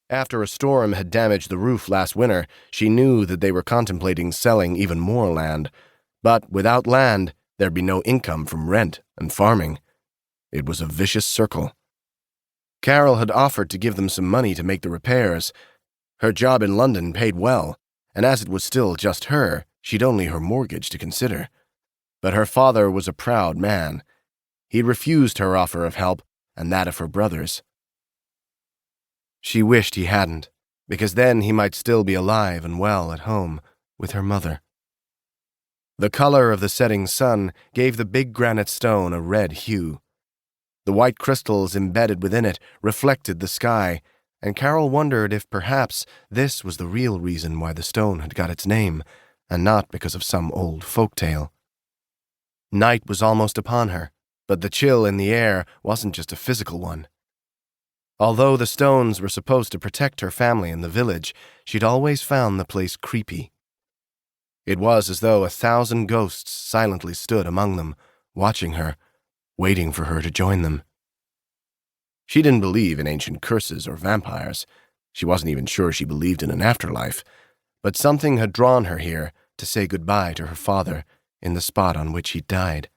After a storm had damaged the roof last winter, she knew that they were contemplating selling even more land. But without land, there'd be no income from rent and farming. It was a vicious circle. Carole had offered to give them some money to make the repairs. Her job in London paid well, and as it was still just her, she'd only her mortgage to consider. But her father was a proud man. He'd refused her offer of help, and that of her brother's. She wished he hadn't, because then he might still be alive and well at home with her mother. The color of the setting sun gave the big granite stone a red hue. The white crystals embedded within it reflected the sky, and Carole wondered if perhaps this was the real reason why the stone had got its name, and not because of some old folk tale. Night was almost upon her, but the chill in the air wasn't just a physical one. Although the stones were supposed to protect her family and the village, she'd always found the place creepy. It was as though 1,000 ghosts silently stood among them, watching her, waiting for her to join them. She didn't believe in ancient curses or vampires. She wasn't even sure she believed in an afterlife, but something had drawn her here to say goodbye to her father in the spot on which he died.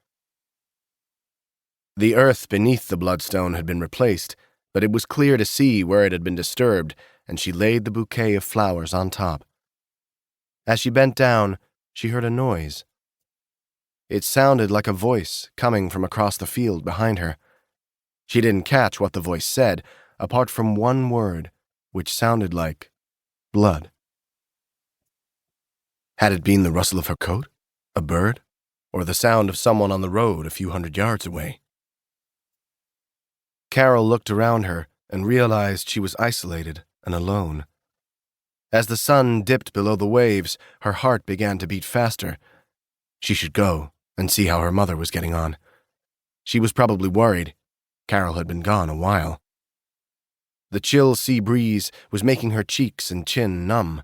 The earth beneath the bloodstone had been replaced, but it was clear to see where it had been disturbed, and she laid the bouquet of flowers on top. As she bent down, she heard a noise. It sounded like a voice coming from across the field behind her. She didn't catch what the voice said, apart from one word, which sounded like blood. Had it been the rustle of her coat, a bird, or the sound of someone on the road a few hundred yards away? Carole looked around her and realized she was isolated and alone. As the sun dipped below the waves, her heart began to beat faster. She should go and see how her mother was getting on. She was probably worried. Carole had been gone a while. The chill sea breeze was making her cheeks and chin numb,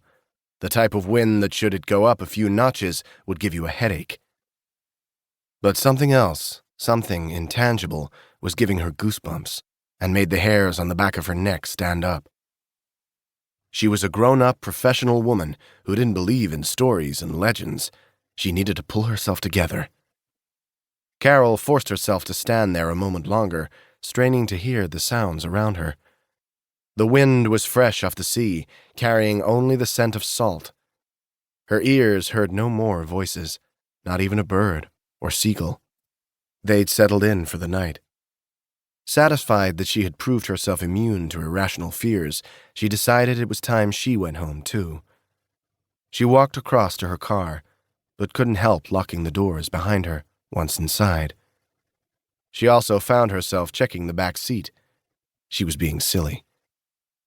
the type of wind that, should it go up a few notches, would give you a headache. But something else, something intangible, was giving her goosebumps and made the hairs on the back of her neck stand up. She was a grown-up professional woman who didn't believe in stories and legends. She needed to pull herself together. Carole forced herself to stand there a moment longer, straining to hear the sounds around her. The wind was fresh off the sea, carrying only the scent of salt. Her ears heard no more voices, not even a bird or seagull. They'd settled in for the night. Satisfied that she had proved herself immune to irrational fears, she decided it was time she went home, too. She walked across to her car, but couldn't help locking the doors behind her once inside. She also found herself checking the back seat. She was being silly.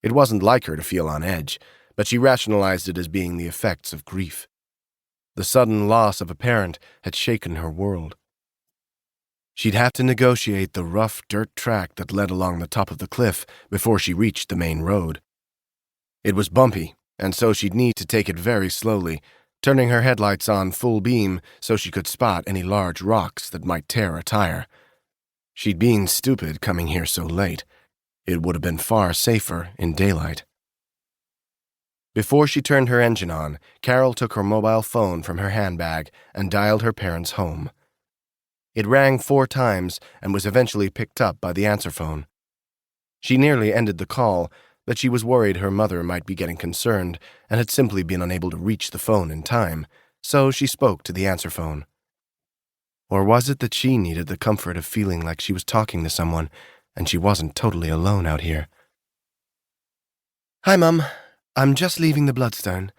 It wasn't like her to feel on edge, but she rationalized it as being the effects of grief. The sudden loss of a parent had shaken her world. She'd have to negotiate the rough dirt track that led along the top of the cliff before she reached the main road. It was bumpy, and so she'd need to take it very slowly, turning her headlights on full beam so she could spot any large rocks that might tear a tire. She'd been stupid coming here so late. It would have been far safer in daylight. Before she turned her engine on, Carole took her mobile phone from her handbag and dialed her parents' home. It rang 4 times and was eventually picked up by the answer phone. She nearly ended the call, but she was worried her mother might be getting concerned and had simply been unable to reach the phone in time, so she spoke to the answer phone. Or was it that she needed the comfort of feeling like she was talking to someone and she wasn't totally alone out here? "Hi, Mum. I'm just leaving the Bloodstone.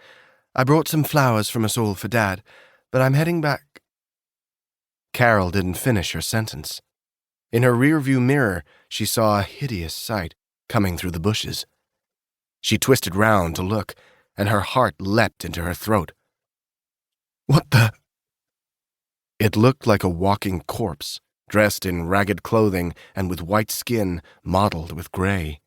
I brought some flowers from us all for Dad, but I'm heading back." Carole didn't finish her sentence. In her rearview mirror, she saw a hideous sight coming through the bushes. She twisted round to look, and her heart leapt into her throat. "What the—" It looked like a walking corpse, dressed in ragged clothing and with white skin mottled with gray.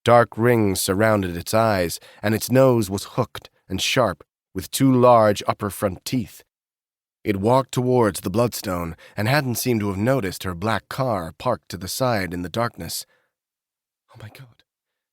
Dark rings surrounded its eyes, and its nose was hooked and sharp, with 2 large upper front teeth. It walked towards the Bloodstone and hadn't seemed to have noticed her black car parked to the side in the darkness. "Oh my God,"